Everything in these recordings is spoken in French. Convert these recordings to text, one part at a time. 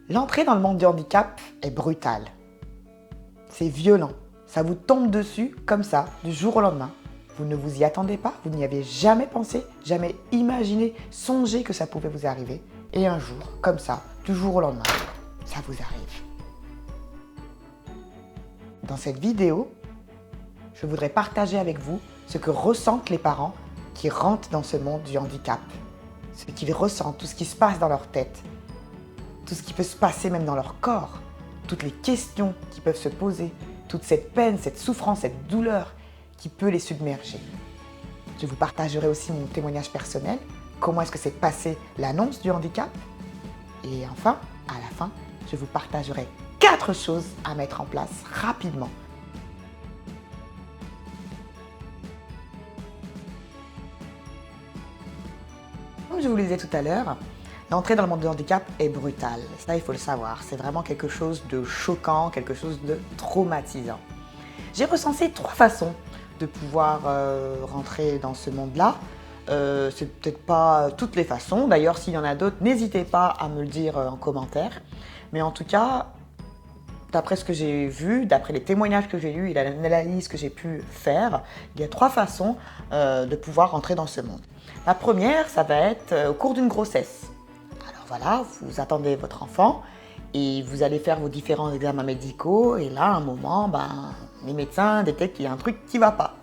L'entrée dans le monde du handicap est brutale. C'est violent. Ça vous tombe dessus comme ça, du jour au lendemain. Vous ne vous y attendez pas, vous n'y avez jamais pensé, jamais imaginé, songé que ça pouvait vous arriver. Et un jour, comme ça, du jour au lendemain, ça vous arrive. Dans cette vidéo, je voudrais partager avec vous ce que ressentent les parents qui rentrent dans ce monde du handicap. Ce qu'ils ressentent, tout ce qui se passe dans leur tête, tout ce qui peut se passer même dans leur corps, toutes les questions qui peuvent se poser, toute cette peine, cette souffrance, cette douleur qui peut les submerger. Je vous partagerai aussi mon témoignage personnel, comment est-ce que s'est passée l'annonce du handicap. Et enfin, à la fin, je vous partagerai 4 choses à mettre en place rapidement. Comme je vous le disais tout à l'heure, l'entrée dans le monde du handicap est brutale. Ça, il faut le savoir. C'est vraiment quelque chose de choquant, quelque chose de traumatisant. J'ai recensé 3 façons de pouvoir rentrer dans ce monde-là. C'est peut-être pas toutes les façons. D'ailleurs, s'il y en a d'autres, n'hésitez pas à me le dire en commentaire. Mais en tout cas, d'après ce que j'ai vu, d'après les témoignages que j'ai lus et l'analyse que j'ai pu faire, il y a 3 façons de pouvoir rentrer dans ce monde. La première, ça va être au cours d'une grossesse. Alors voilà, vous attendez votre enfant et vous allez faire vos différents examens médicaux et là, à un moment, les médecins détectent qu'il y a un truc qui ne va pas.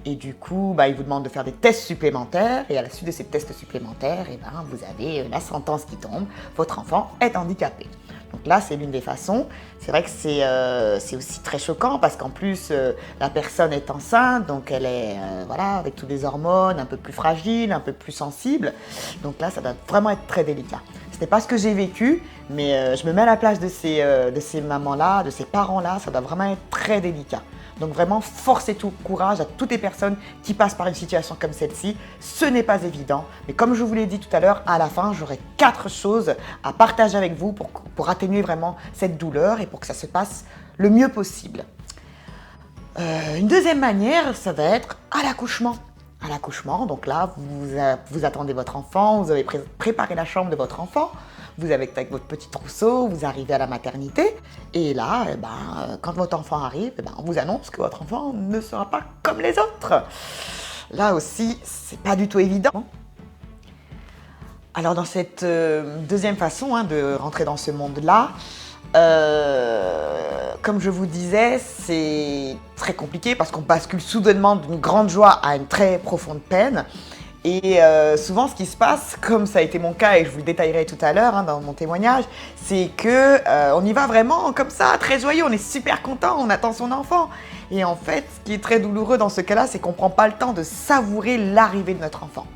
Et du coup, ils vous demandent de faire des tests supplémentaires et à la suite de ces tests supplémentaires, vous avez la sentence qui tombe, votre enfant est handicapé. Donc là, c'est l'une des façons. C'est vrai que c'est aussi très choquant parce qu'en plus, la personne est enceinte, donc elle est avec toutes les hormones, un peu plus fragile, un peu plus sensible. Donc là, ça doit vraiment être très délicat. Ce n'est pas ce que j'ai vécu, mais je me mets à la place de ces mamans-là, de ces parents-là, ça doit vraiment être très délicat. Donc vraiment, force et tout courage à toutes les personnes qui passent par une situation comme celle-ci. Ce n'est pas évident, mais comme je vous l'ai dit tout à l'heure, à la fin, j'aurai 4 choses à partager avec vous pour atténuer vraiment cette douleur et pour que ça se passe le mieux possible. Une deuxième manière, ça va être à l'accouchement. À l'accouchement, donc là, vous attendez votre enfant, vous avez préparé la chambre de votre enfant, vous avez avec votre petit trousseau, vous arrivez à la maternité, et là, quand votre enfant arrive, on vous annonce que votre enfant ne sera pas comme les autres. Là aussi, c'est pas du tout évident. Alors dans cette deuxième façon de rentrer dans ce monde-là, comme je vous disais, c'est très compliqué parce qu'on bascule soudainement d'une grande joie à une très profonde peine. Et souvent, ce qui se passe, comme ça a été mon cas et je vous le détaillerai tout à l'heure dans mon témoignage, c'est que on y va vraiment comme ça, très joyeux, on est super content, on attend son enfant. Et en fait, ce qui est très douloureux dans ce cas-là, c'est qu'on ne prend pas le temps de savourer l'arrivée de notre enfant.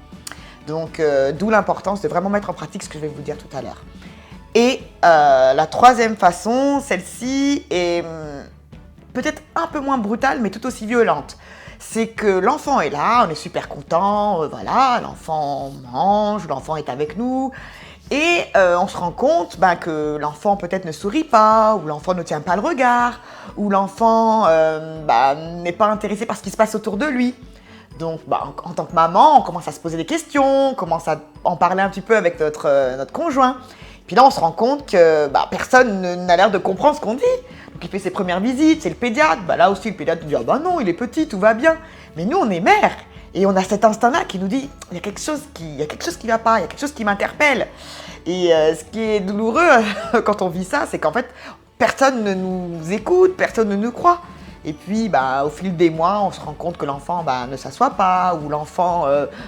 Donc, d'où l'importance de vraiment mettre en pratique ce que je vais vous dire tout à l'heure. Et la troisième façon, celle-ci est peut-être un peu moins brutale, mais tout aussi violente. C'est que l'enfant est là, on est super content, l'enfant mange, l'enfant est avec nous, et on se rend compte que l'enfant peut-être ne sourit pas, ou l'enfant ne tient pas le regard, ou l'enfant n'est pas intéressé par ce qui se passe autour de lui. Donc, en tant que maman, on commence à se poser des questions, on commence à en parler un petit peu avec notre conjoint. Puis là, on se rend compte que personne n'a l'air de comprendre ce qu'on dit. Donc, il fait ses premières visites, c'est le pédiatre. Là aussi, le pédiatre dit « Ah non, il est petit, tout va bien ». Mais nous, on est mère. Et on a cet instinct-là qui nous dit « Il y a quelque chose qui va pas, il y a quelque chose qui m'interpelle ». Et ce qui est douloureux quand on vit ça, c'est qu'en fait, personne ne nous écoute, personne ne nous croit. Et puis, au fil des mois, on se rend compte que l'enfant ne s'assoit pas, ou l'enfant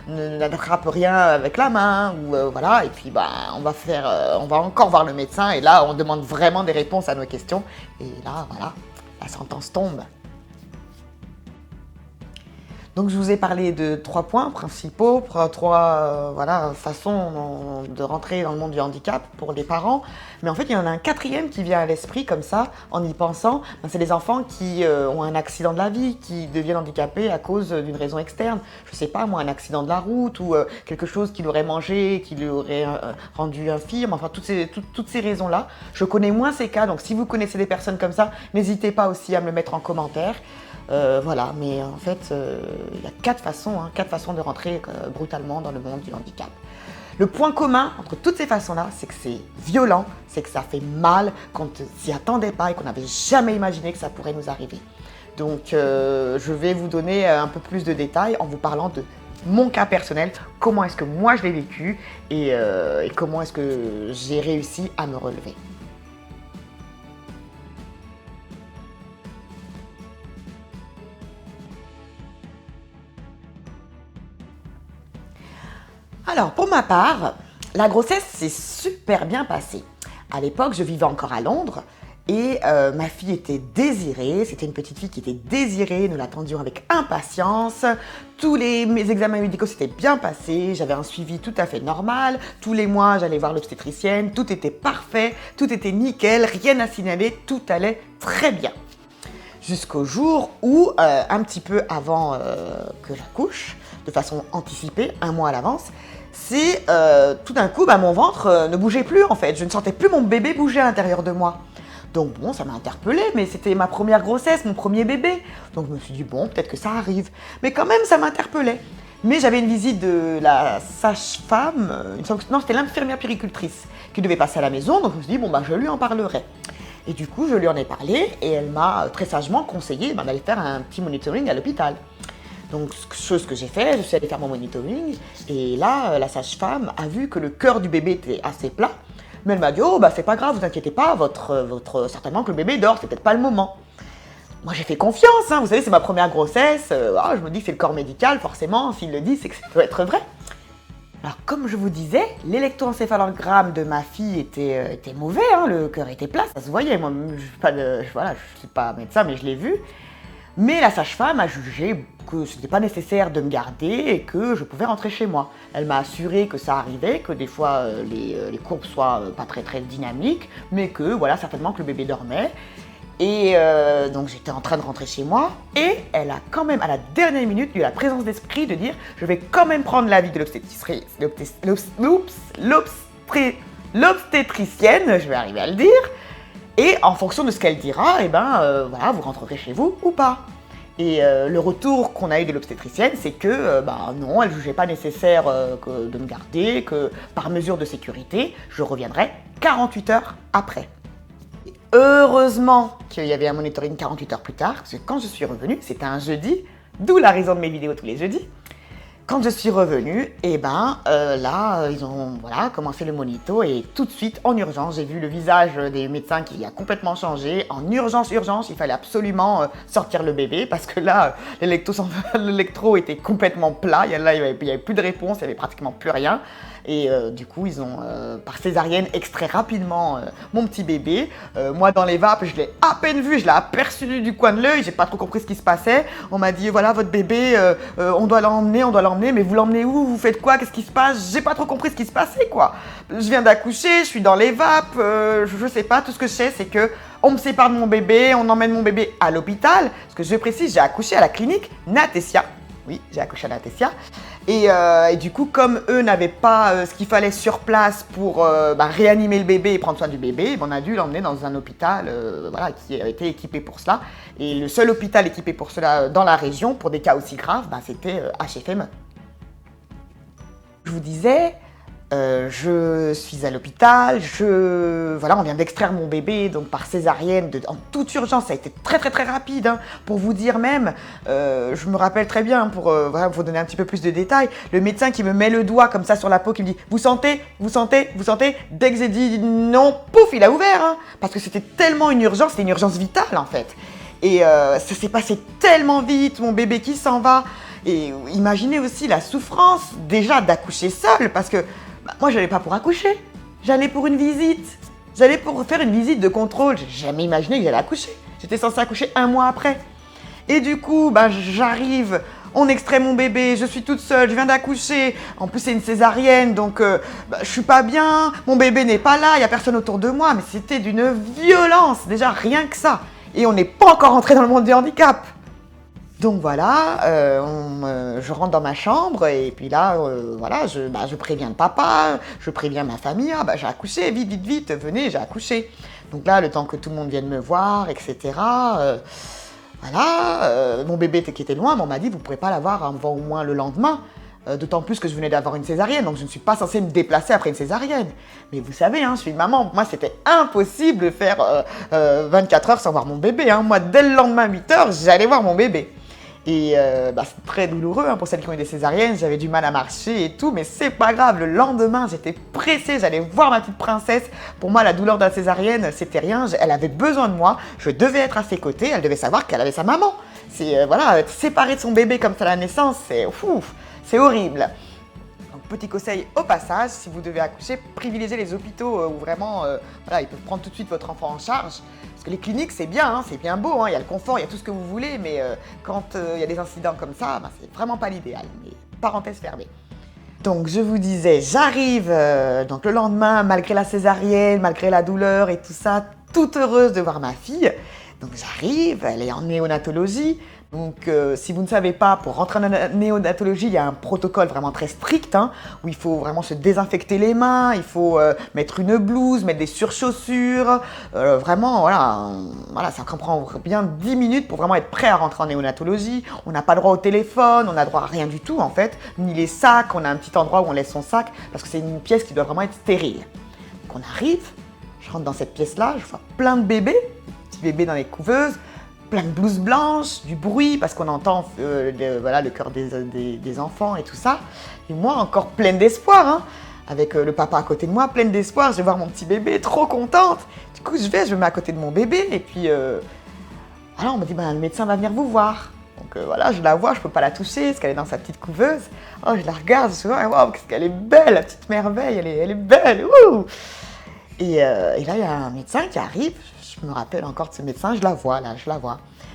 n'attrape rien avec la main, ou voilà. Et puis, on va encore voir le médecin, et là, on demande vraiment des réponses à nos questions. Et là, voilà, la sentence tombe. Donc, je vous ai parlé de 3 points principaux, 3 façons de rentrer dans le monde du handicap pour les parents. Mais en fait, il y en a un 4e qui vient à l'esprit comme ça, en y pensant. C'est les enfants qui ont un accident de la vie, qui deviennent handicapés à cause d'une raison externe. Je sais pas, moi, un accident de la route ou quelque chose qu'il aurait mangé, qui lui aurait rendu infirme. Enfin, toutes ces raisons-là. Je connais moins ces cas, donc si vous connaissez des personnes comme ça, n'hésitez pas aussi à me le mettre en commentaire. Mais en fait, il y a 4 façons de rentrer brutalement dans le monde du handicap. Le point commun entre toutes ces façons-là, c'est que c'est violent, c'est que ça fait mal, qu'on ne s'y attendait pas et qu'on n'avait jamais imaginé que ça pourrait nous arriver. Donc je vais vous donner un peu plus de détails en vous parlant de mon cas personnel, comment est-ce que moi je l'ai vécu et comment est-ce que j'ai réussi à me relever. Alors, pour ma part, la grossesse s'est super bien passée. À l'époque, je vivais encore à Londres et ma fille était désirée. C'était une petite fille qui était désirée. Nous l'attendions avec impatience. Mes examens médicaux s'étaient bien passés. J'avais un suivi tout à fait normal. Tous les mois, j'allais voir l'obstétricienne. Tout était parfait, tout était nickel, rien à signaler. Tout allait très bien. Jusqu'au jour où, un petit peu avant que j'accouche, de façon anticipée, un mois à l'avance, c'est tout d'un coup, mon ventre ne bougeait plus en fait. Je ne sentais plus mon bébé bouger à l'intérieur de moi. Donc bon, ça m'a interpellée, mais c'était ma première grossesse, mon premier bébé. Donc je me suis dit, bon, peut-être que ça arrive. Mais quand même, ça m'interpellait. Mais j'avais une visite de la sage-femme, non, c'était l'infirmière puéricultrice qui devait passer à la maison. Donc je me suis dit, bon, je lui en parlerai. Et du coup, je lui en ai parlé et elle m'a très sagement conseillé d'aller faire un petit monitoring à l'hôpital. Donc, chose que j'ai fait, je suis allée faire mon monitoring et là, la sage-femme a vu que le cœur du bébé était assez plat. Mais elle m'a dit, oh, c'est pas grave, vous inquiétez pas, certainement que le bébé dort, c'est peut-être pas le moment. Moi, j'ai fait confiance, vous savez, c'est ma première grossesse. Je me dis, c'est le corps médical, forcément, s'il le dit, c'est que ça doit être vrai. Alors, comme je vous disais, l'électroencéphalogramme de ma fille était mauvais, le cœur était plat, ça se voyait. Moi, je suis pas médecin, mais je l'ai vu. Mais la sage-femme a jugé que ce n'était pas nécessaire de me garder et que je pouvais rentrer chez moi. Elle m'a assuré que ça arrivait, que des fois les courbes soient pas très très dynamiques, mais que voilà, certainement que le bébé dormait. Et donc j'étais en train de rentrer chez moi et elle a quand même à la dernière minute eu la présence d'esprit de dire je vais quand même prendre l'avis de l'obstétricienne, je vais arriver à le dire, et en fonction de ce qu'elle dira, vous rentrerez chez vous ou pas. Et le retour qu'on a eu de l'obstétricienne, c'est que non, elle ne jugeait pas nécessaire de me garder, que par mesure de sécurité, je reviendrai 48 heures après. Heureusement qu'il y avait un monitoring 48 heures plus tard, parce que quand je suis revenue, c'était un jeudi, d'où la raison de mes vidéos tous les jeudis. Quand je suis revenue, là, ils ont commencé le monito et tout de suite, en urgence, j'ai vu le visage des médecins qui a complètement changé. En urgence, il fallait absolument sortir le bébé parce que là, l'électro était complètement plat. Il n'y avait plus de réponse, il n'y avait pratiquement plus rien. Et du coup, ils ont, par césarienne, extrait rapidement mon petit bébé. Moi, dans les vapes, je l'ai à peine vu, je l'ai aperçu du coin de l'œil, j'ai pas trop compris ce qui se passait. On m'a dit, voilà, votre bébé, on doit l'emmener, mais vous l'emmenez où? Vous faites quoi? Qu'est-ce qui se passe? J'ai pas trop compris ce qui se passait, quoi. Je viens d'accoucher, je suis dans les vapes, je sais pas, tout ce que je sais, c'est que on me sépare de mon bébé, on emmène mon bébé à l'hôpital. Parce que je précise, j'ai accouché à la clinique Natessia. Oui, j'ai accouché à Natessia. Et du coup, comme eux n'avaient pas ce qu'il fallait sur place pour réanimer le bébé et prendre soin du bébé, on a dû l'emmener dans un hôpital qui a été équipé pour cela. Et le seul hôpital équipé pour cela dans la région, pour des cas aussi graves, c'était HFME. Je vous disais, je suis à l'hôpital, on vient d'extraire mon bébé donc par césarienne en toute urgence, ça a été très très très rapide, pour vous dire même, je me rappelle très bien, pour vous donner un petit peu plus de détails, le médecin qui me met le doigt comme ça sur la peau, qui me dit « Vous sentez ?» Dès que j'ai dit non, pouf, il a ouvert, parce que c'était tellement une urgence, c'était une urgence vitale en fait. Et ça s'est passé tellement vite, mon bébé qui s'en va. Et imaginez aussi la souffrance déjà d'accoucher seule, parce que moi, je n'allais pas pour accoucher, j'allais pour une visite. J'allais pour faire une visite de contrôle. J'ai jamais imaginé que j'allais accoucher. J'étais censée accoucher un mois après. Et du coup, j'arrive, on extrait mon bébé, je suis toute seule, je viens d'accoucher. En plus, c'est une césarienne, donc je suis pas bien. Mon bébé n'est pas là, il n'y a personne autour de moi. Mais c'était d'une violence, déjà rien que ça. Et on n'est pas encore entré dans le monde du handicap. Donc voilà, je rentre dans ma chambre et puis là, je préviens le papa, je préviens ma famille, j'ai accouché, vite, venez, j'ai accouché. Donc là, le temps que tout le monde vienne me voir, etc. Mon bébé qui était loin, mais on m'a dit, vous ne pourrez pas l'avoir avant au moins le lendemain. D'autant plus que je venais d'avoir une césarienne, donc je ne suis pas censée me déplacer après une césarienne. Mais vous savez, hein, je suis une maman, moi c'était impossible de faire 24 heures sans voir mon bébé. Hein. Moi, dès le lendemain 8 heures, j'allais voir mon bébé. Et c'est très douloureux hein, pour celles qui ont eu des césariennes, j'avais du mal à marcher et tout, mais c'est pas grave, le lendemain j'étais pressée, j'allais voir ma petite princesse. Pour moi la douleur de la césarienne c'était rien, elle avait besoin de moi, je devais être à ses côtés, elle devait savoir qu'elle avait sa maman. C'est voilà, être séparée de son bébé comme ça à la naissance, c'est horrible. Donc, petit conseil au passage, si vous devez accoucher, privilégiez les hôpitaux où vraiment voilà, ils peuvent prendre tout de suite votre enfant en charge. Parce que les cliniques, c'est bien beau, hein, il y a le confort, il y a tout ce que vous voulez, mais quand il y a des incidents comme ça, c'est vraiment pas l'idéal. Mais parenthèse fermée. Donc je vous disais, j'arrive donc le lendemain, malgré la césarienne, malgré la douleur et tout ça, toute heureuse de voir ma fille. Donc j'arrive, elle est en néonatologie. Donc si vous ne savez pas, pour rentrer en néonatologie, il y a un protocole vraiment très strict, hein, où il faut vraiment se désinfecter les mains, il faut mettre une blouse, mettre des surchaussures. Vraiment, voilà, ça comprend bien 10 minutes pour vraiment être prêt à rentrer en néonatologie. On n'a pas le droit au téléphone, on n'a droit à rien du tout en fait, ni les sacs, on a un petit endroit où on laisse son sac, parce que c'est une pièce qui doit vraiment être stérile. Donc on arrive, je rentre dans cette pièce-là, je vois plein de bébés, petits bébés dans les couveuses, plein de blouses blanches, du bruit, parce qu'on entend le cœur des enfants et tout ça. Et moi, encore pleine d'espoir, hein, avec le papa à côté de moi, pleine d'espoir, je vais voir mon petit bébé, trop contente. Du coup, je me mets à côté de mon bébé, et puis, alors on me dit, le médecin va venir vous voir. Donc voilà, je la vois, je peux pas la toucher, parce qu'elle est dans sa petite couveuse. Oh, je la regarde, je me dis, waouh, qu'est-ce qu'elle est belle, la petite merveille, elle est belle, ouh. Et là, il y a un médecin qui arrive, je me rappelle encore de ce médecin, je la vois,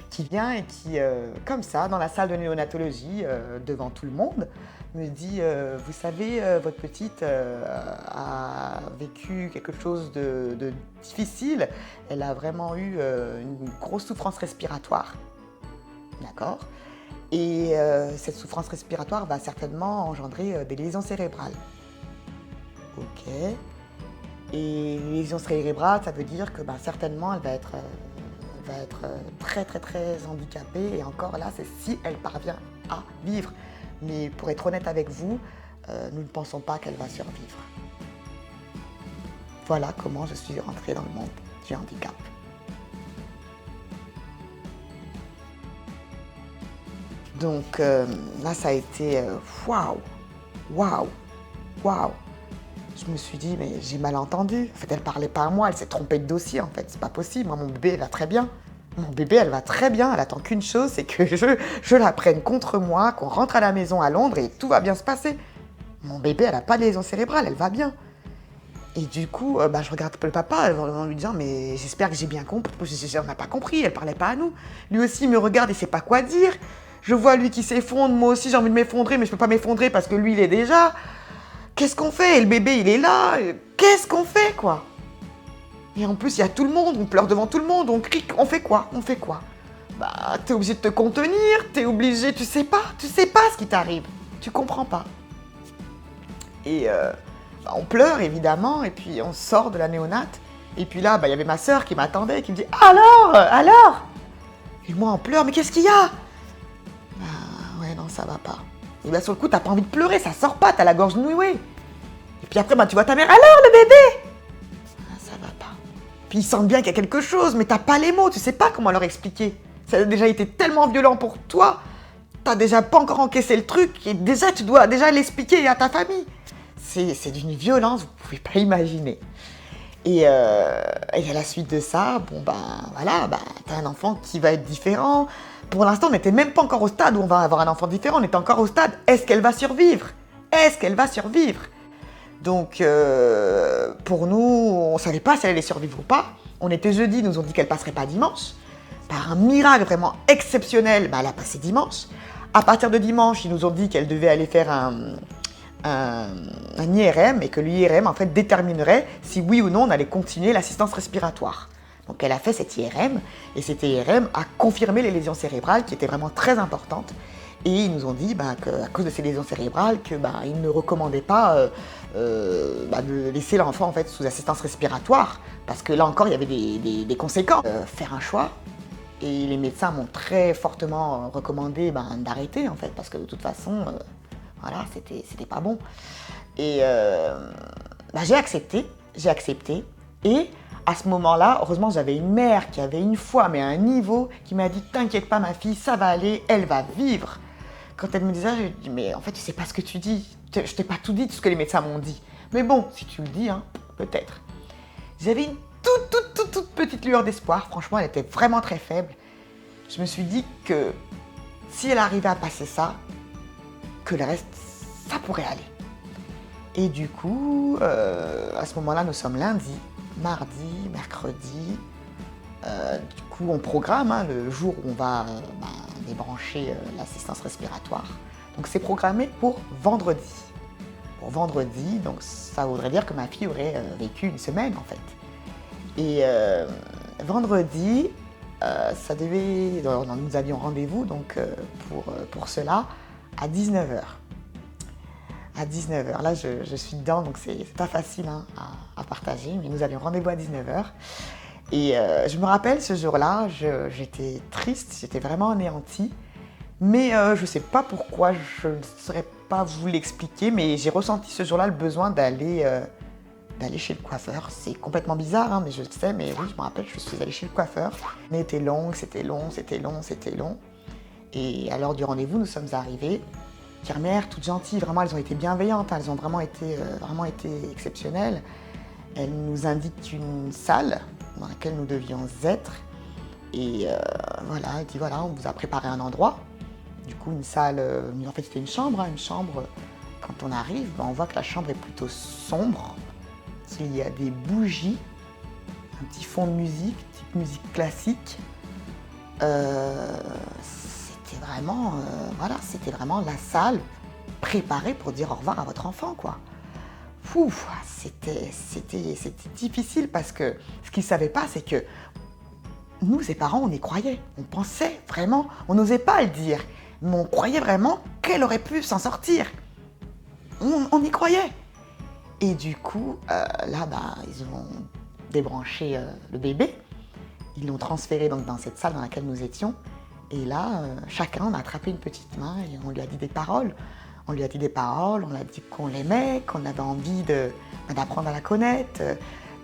qui vient et qui, comme ça, dans la salle de néonatologie, devant tout le monde, me dit vous savez, votre petite a vécu quelque chose de difficile, elle a vraiment eu une grosse souffrance respiratoire. D'accord ? Et cette souffrance respiratoire va certainement engendrer des lésions cérébrales. Ok. Et les lésions cérébrales, ça veut dire que certainement elle va être très très très handicapée. Et encore là, c'est si elle parvient à vivre. Mais pour être honnête avec vous, nous ne pensons pas qu'elle va survivre. Voilà comment je suis rentrée dans le monde du handicap. Donc là, ça a été waouh. Je me suis dit, mais j'ai mal entendu. En fait, elle parlait pas à moi, elle s'est trompée de dossier, en fait. C'est pas possible. Moi, mon bébé, elle va très bien. Mon bébé, elle va très bien. Elle attend qu'une chose, c'est que je la prenne contre moi, qu'on rentre à la maison à Londres et tout va bien se passer. Mon bébé, elle a pas de lésion cérébrale, elle va bien. Et du coup, je regarde le papa en lui disant, mais j'espère que j'ai bien compris. On n'a pas compris, elle parlait pas à nous. Lui aussi, il me regarde, il sait pas quoi dire. Je vois lui qui s'effondre, moi aussi, j'ai envie de m'effondrer, mais je peux pas m'effondrer parce que lui, il est déjà... Qu'est-ce qu'on fait? Et le bébé, il est là. Qu'est-ce qu'on fait, quoi? Et en plus, il y a tout le monde. On pleure devant tout le monde. On crie. On fait quoi? T'es obligé de te contenir. T'es obligé... Tu sais pas ce qui t'arrive. Tu comprends pas. Et on pleure, évidemment. Et puis, on sort de la néonate. Et puis là, il y avait ma sœur qui m'attendait, qui me dit « Alors ?» Et moi, en pleurs. « Mais qu'est-ce qu'il y a ?» Ouais, non, ça va pas. Et sur le coup, t'as pas envie de pleurer, ça sort pas, t'as la gorge nouée. Et puis après, tu vois ta mère, alors le bébé? Ça va pas. Puis ils sentent bien qu'il y a quelque chose, mais t'as pas les mots, tu sais pas comment leur expliquer. Ça a déjà été tellement violent pour toi, t'as déjà pas encore encaissé le truc, et déjà tu dois déjà l'expliquer à ta famille. C'est d'une violence, vous pouvez pas imaginer. Et à la suite de ça, t'as un enfant qui va être différent. Pour l'instant, on n'était même pas encore au stade où on va avoir un enfant différent. On était encore au stade, est-ce qu'elle va survivre? Donc, pour nous, on ne savait pas si elle allait survivre ou pas. On était jeudi, ils nous ont dit qu'elle ne passerait pas dimanche. Par un miracle vraiment exceptionnel, elle a passé dimanche. À partir de dimanche, ils nous ont dit qu'elle devait aller faire un IRM et que l'IRM, en fait, déterminerait si oui ou non on allait continuer l'assistance respiratoire. Donc elle a fait cet IRM, et cet IRM a confirmé les lésions cérébrales qui étaient vraiment très importantes. Et ils nous ont dit qu'à cause de ces lésions cérébrales, ils ne recommandaient pas de laisser l'enfant en fait, sous assistance respiratoire, parce que là encore il y avait des conséquences. Faire un choix, et les médecins m'ont très fortement recommandé d'arrêter en fait, parce que de toute façon, Voilà, c'était pas bon. Et j'ai accepté. Et à ce moment-là, heureusement, j'avais une mère qui avait une foi, mais à un niveau, qui m'a dit, t'inquiète pas ma fille, ça va aller, elle va vivre. Quand elle me disait ça, je lui dis, mais en fait, tu sais pas ce que tu dis. Je t'ai pas tout dit, tout ce que les médecins m'ont dit. Mais bon, si tu le dis, hein, peut-être. J'avais une toute petite lueur d'espoir. Franchement, elle était vraiment très faible. Je me suis dit que si elle arrivait à passer ça, que le reste, ça pourrait aller. Et du coup, à ce moment-là, nous sommes lundi, mardi, mercredi. Du coup, on programme le jour où on va débrancher l'assistance respiratoire. Donc, c'est programmé pour vendredi. Pour vendredi, donc ça voudrait dire que ma fille aurait vécu une semaine en fait. Et vendredi, nous avions rendez-vous donc pour cela à 19h. À 19h, là je suis dedans, donc c'est pas facile hein, à partager, mais nous avions rendez-vous à 19h. Et je me rappelle ce jour-là, j'étais triste, j'étais vraiment anéantie, mais je sais pas pourquoi, je ne saurais pas vous l'expliquer, mais j'ai ressenti ce jour-là le besoin d'aller chez le coiffeur. C'est complètement bizarre, hein, mais je sais, mais oui, je me rappelle, je suis allée chez le coiffeur. On était longue, c'était long. Et à l'heure du rendez-vous, nous sommes arrivés. Infirmières, toutes gentilles, vraiment, elles ont été bienveillantes, hein, elles ont vraiment été exceptionnelles. Elles nous indiquent une salle dans laquelle nous devions être. Et voilà, elle dit voilà, on vous a préparé un endroit. Du coup, une salle, en fait c'était une chambre, quand on arrive, on voit que la chambre est plutôt sombre, qu'il y a des bougies, un petit fond de musique, type musique classique. C'était vraiment la salle préparée pour dire au revoir à votre enfant, quoi. C'était difficile parce que ce qu'ils ne savaient pas, c'est que nous, ses parents, on y croyait. On pensait vraiment, on n'osait pas le dire, mais on croyait vraiment qu'elle aurait pu s'en sortir. On y croyait. Et du coup, ils ont débranché le bébé. Ils l'ont transféré donc, dans cette salle dans laquelle nous étions. Et là, chacun a attrapé une petite main et on lui a dit des paroles. On lui a dit qu'on l'aimait, qu'on avait envie d'apprendre à la connaître,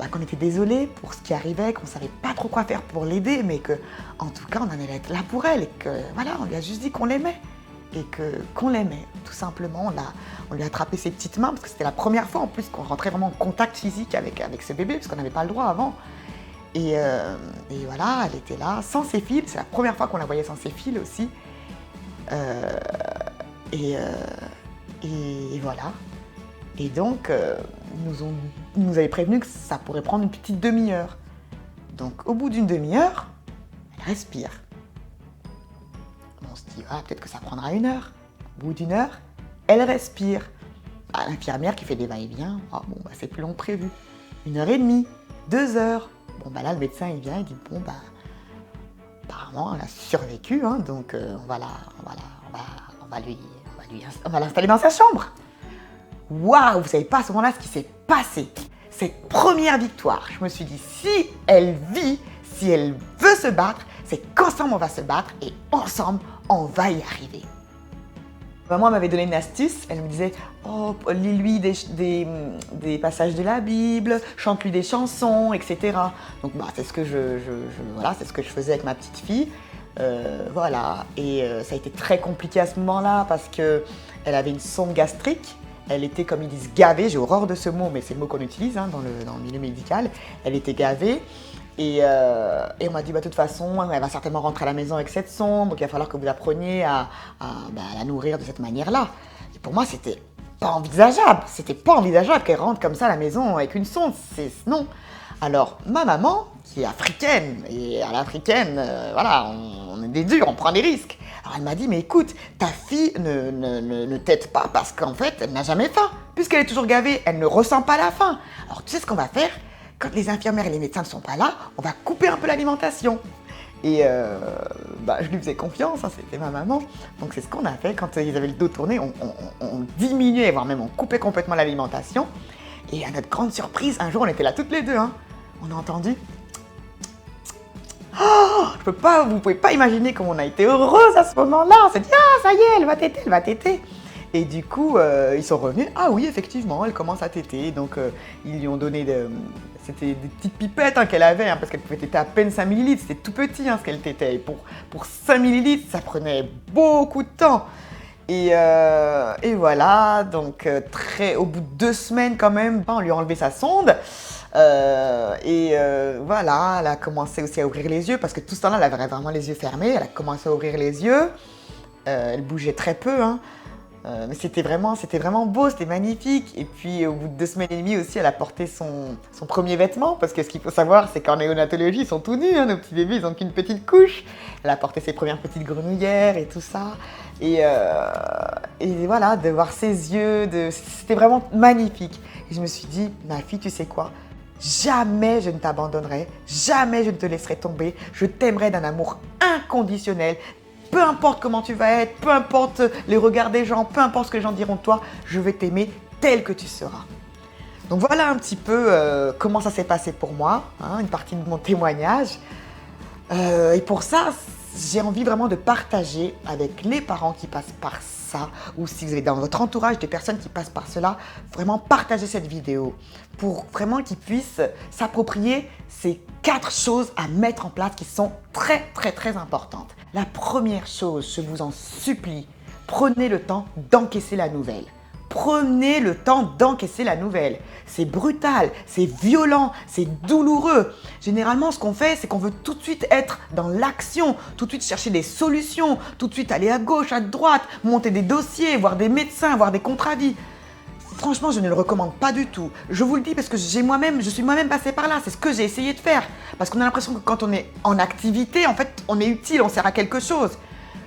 qu'on était désolé pour ce qui arrivait, qu'on ne savait pas trop quoi faire pour l'aider, mais qu'en tout cas, on en allait être là pour elle. Et que voilà, on lui a juste dit qu'on l'aimait. Et qu'on l'aimait, tout simplement. On lui a attrapé ses petites mains, parce que c'était la première fois en plus qu'on rentrait vraiment en contact physique avec ce bébé, parce qu'on n'avait pas le droit avant. Et voilà, elle était là, sans ses fils. C'est la première fois qu'on la voyait sans ses fils aussi. Et voilà. Et donc, ils nous avaient prévenu que ça pourrait prendre une petite demi-heure. Donc, au bout d'une demi-heure, elle respire. On se dit, peut-être que ça prendra 1 heure. Au bout d'1 heure, elle respire. L'infirmière qui fait des va-et-vient, c'est plus long que prévu. 1h30, 2 heures. Là, le médecin, il vient, il dit, apparemment, elle a survécu, hein, donc on va l'installer dans sa chambre. Waouh, vous savez pas à ce moment-là ce qui s'est passé. Cette première victoire, je me suis dit, si elle vit, si elle veut se battre, c'est qu'ensemble on va se battre et ensemble on va y arriver. Maman m'avait donné une astuce, elle me disait « lis-lui des passages de la Bible, chante-lui des chansons, etc. » Donc c'est ce que c'est ce que je faisais avec ma petite fille. Voilà, et ça a été très compliqué à ce moment-là parce qu'elle avait une sonde gastrique. Elle était, comme ils disent, gavée, j'ai horreur de ce mot, mais c'est le mot qu'on utilise dans le milieu médical. Elle était gavée. Et on m'a dit, de toute façon, elle va certainement rentrer à la maison avec cette sonde, donc il va falloir que vous appreniez à la nourrir de cette manière-là. Et pour moi, c'était pas envisageable. C'était pas envisageable qu'elle rentre comme ça à la maison avec une sonde. Non. Alors, ma maman, qui est africaine, et à l'africaine, on est des durs, on prend des risques. Alors elle m'a dit, mais écoute, ta fille ne t'aide pas parce qu'en fait, elle n'a jamais faim. Puisqu'elle est toujours gavée, elle ne ressent pas la faim. Alors tu sais ce qu'on va faire ? Quand les infirmières et les médecins ne sont pas là, on va couper un peu l'alimentation. Et je lui faisais confiance, hein, c'était ma maman. Donc c'est ce qu'on a fait. Quand ils avaient le dos tourné, on diminuait, voire même on coupait complètement l'alimentation. Et à notre grande surprise, un jour on était là toutes les deux. Hein. On a entendu... vous pouvez pas imaginer comment on a été heureuse à ce moment-là. On s'est dit, ça y est, elle va téter. Et du coup, ils sont revenus. Ah oui, effectivement, elle commence à téter. Donc, ils lui ont donné c'était des petites pipettes qu'elle avait, parce qu'elle pouvait téter à peine 5 millilitres. C'était tout petit ce qu'elle tétait. Et pour 5 millilitres, ça prenait beaucoup de temps. Et voilà, donc au bout de 2 semaines quand même, on lui a enlevé sa sonde. Voilà, elle a commencé aussi à ouvrir les yeux, parce que tout ce temps-là, elle avait vraiment les yeux fermés. Elle a commencé à ouvrir les yeux. Elle bougeait très peu, mais c'était vraiment beau, c'était magnifique. Et puis au bout de 2 semaines et demie aussi, elle a porté son premier vêtement, parce que ce qu'il faut savoir, c'est qu'en néonatologie, ils sont tout nus, nos petits bébés, ils n'ont qu'une petite couche. Elle a porté ses premières petites grenouillères et tout ça. Et voilà, de voir ses yeux, c'était vraiment magnifique. Et je me suis dit, ma fille, tu sais quoi? Jamais je ne t'abandonnerai, jamais je ne te laisserai tomber. Je t'aimerai d'un amour inconditionnel. Peu importe comment tu vas être, peu importe les regards des gens, peu importe ce que les gens diront de toi, je vais t'aimer tel que tu seras. Donc voilà un petit peu comment ça s'est passé pour moi, une partie de mon témoignage. Et pour ça, j'ai envie vraiment de partager avec les parents qui passent par ça, ou si vous avez dans votre entourage des personnes qui passent par cela, vraiment partager cette vidéo pour vraiment qu'ils puissent s'approprier ces 4 choses à mettre en place qui sont très très très importantes. La première chose, je vous en supplie, prenez le temps d'encaisser la nouvelle. Prenez le temps d'encaisser la nouvelle. C'est brutal, c'est violent, c'est douloureux. Généralement, ce qu'on fait, c'est qu'on veut tout de suite être dans l'action, tout de suite chercher des solutions, tout de suite aller à gauche, à droite, monter des dossiers, voir des médecins, voir des contrats-dits. Franchement, je ne le recommande pas du tout. Je vous le dis parce que je suis moi-même passée par là. C'est ce que j'ai essayé de faire. Parce qu'on a l'impression que quand on est en activité, en fait, on est utile, on sert à quelque chose.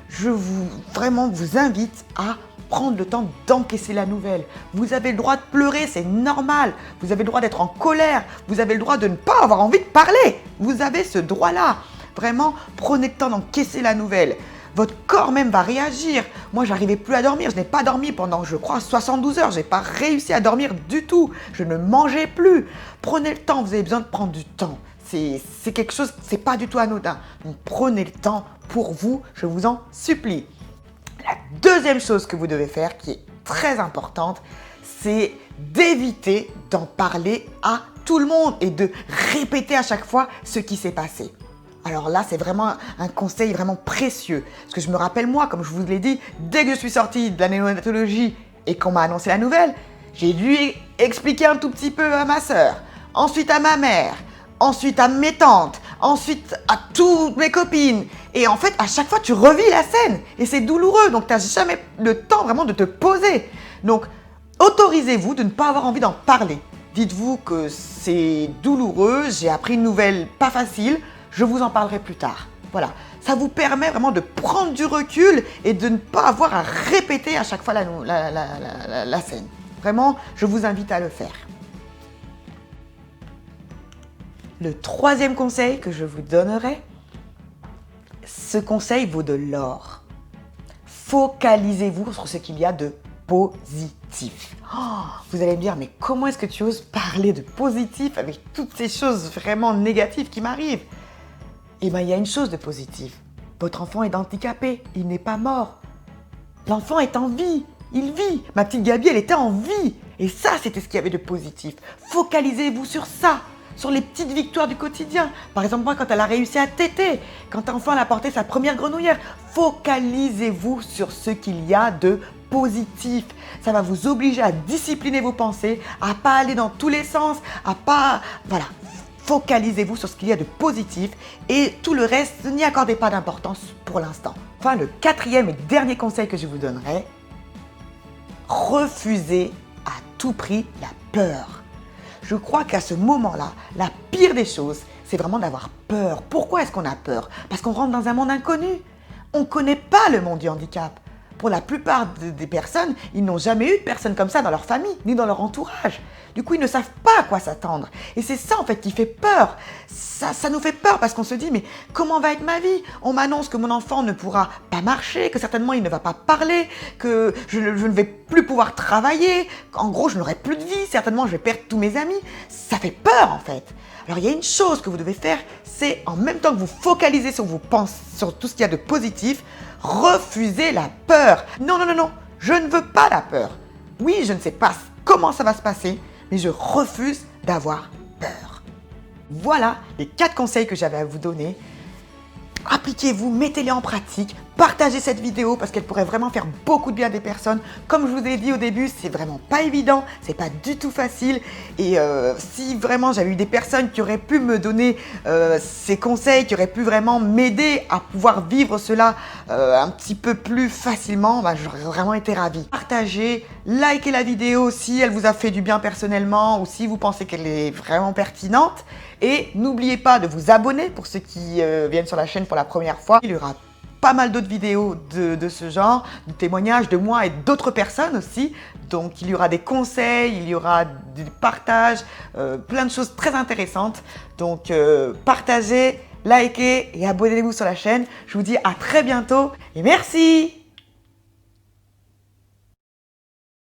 Je vous invite à prendre le temps d'encaisser la nouvelle. Vous avez le droit de pleurer, c'est normal. Vous avez le droit d'être en colère. Vous avez le droit de ne pas avoir envie de parler. Vous avez ce droit-là. Vraiment, prenez le temps d'encaisser la nouvelle. Votre corps même va réagir. Moi, j'arrivais plus à dormir. Je n'ai pas dormi pendant, je crois, 72 heures. Je n'ai pas réussi à dormir du tout. Je ne mangeais plus. Prenez le temps. Vous avez besoin de prendre du temps. C'est quelque chose, c'est pas du tout anodin. Donc, prenez le temps pour vous. Je vous en supplie. La deuxième chose que vous devez faire, qui est très importante, c'est d'éviter d'en parler à tout le monde et de répéter à chaque fois ce qui s'est passé. Alors là, c'est vraiment un conseil vraiment précieux. Parce que je me rappelle, moi, comme je vous l'ai dit, dès que je suis sortie de la néonatologie et qu'on m'a annoncé la nouvelle, j'ai dû expliquer un tout petit peu à ma sœur, ensuite à ma mère, ensuite à mes tantes, ensuite à toutes mes copines. Et en fait, à chaque fois, tu revis la scène. Et c'est douloureux, donc tu n'as jamais le temps vraiment de te poser. Donc, autorisez-vous de ne pas avoir envie d'en parler. Dites-vous que c'est douloureux, j'ai appris une nouvelle pas facile, je vous en parlerai plus tard. Voilà, ça vous permet vraiment de prendre du recul et de ne pas avoir à répéter à chaque fois la scène. Vraiment, je vous invite à le faire. Le troisième conseil que je vous donnerai, ce conseil vaut de l'or. Focalisez-vous sur ce qu'il y a de positif. Vous allez me dire, mais comment est-ce que tu oses parler de positif avec toutes ces choses vraiment négatives qui m'arrivent? Eh bien, il y a une chose de positive. Votre enfant est handicapé, il n'est pas mort. L'enfant est en vie, il vit. Ma petite Gabi, elle était en vie. Et ça, c'était ce qu'il y avait de positif. Focalisez-vous sur ça, sur les petites victoires du quotidien. Par exemple, moi, quand elle a réussi à téter, quand l'enfant a porté sa première grenouillère, focalisez-vous sur ce qu'il y a de positif. Ça va vous obliger à discipliner vos pensées, à pas aller dans tous les sens, à pas... Voilà. Focalisez-vous sur ce qu'il y a de positif et tout le reste, n'y accordez pas d'importance pour l'instant. Enfin, le quatrième et dernier conseil que je vous donnerai, refusez à tout prix la peur. Je crois qu'à ce moment-là, la pire des choses, c'est vraiment d'avoir peur. Pourquoi est-ce qu'on a peur? Parce qu'on rentre dans un monde inconnu. On ne connaît pas le monde du handicap. Pour la plupart des personnes, ils n'ont jamais eu de personne comme ça dans leur famille, ni dans leur entourage. Du coup, ils ne savent pas à quoi s'attendre. Et c'est ça, en fait, qui fait peur. Ça nous fait peur parce qu'on se dit, mais comment va être ma vie? On m'annonce que mon enfant ne pourra pas marcher, que certainement il ne va pas parler, que je ne vais plus pouvoir travailler. En gros, je n'aurai plus de vie. Certainement, je vais perdre tous mes amis. Ça fait peur, en fait. Alors, il y a une chose que vous devez faire, c'est en même temps que vous focalisez sur vos pensées, sur tout ce qu'il y a de positif, refusez la peur. Non, non, non, non. Je ne veux pas la peur. Oui, je ne sais pas comment ça va se passer, mais je refuse d'avoir peur. Voilà les 4 conseils que j'avais à vous donner. Appliquez-vous, mettez-les en pratique, partagez cette vidéo parce qu'elle pourrait vraiment faire beaucoup de bien à des personnes. Comme je vous ai dit au début, c'est vraiment pas évident, c'est pas du tout facile. Et si vraiment j'avais eu des personnes qui auraient pu me donner ces conseils, qui auraient pu vraiment m'aider à pouvoir vivre cela un petit peu plus facilement, bah, j'aurais vraiment été ravie. Partagez, likez la vidéo si elle vous a fait du bien personnellement ou si vous pensez qu'elle est vraiment pertinente. Et n'oubliez pas de vous abonner pour ceux qui viennent sur la chaîne pour la première fois. Il y aura pas mal d'autres vidéos de ce genre, de témoignages de moi et d'autres personnes aussi. Donc il y aura des conseils, il y aura du partage, plein de choses très intéressantes. Donc partagez, likez et abonnez-vous sur la chaîne. Je vous dis à très bientôt et merci!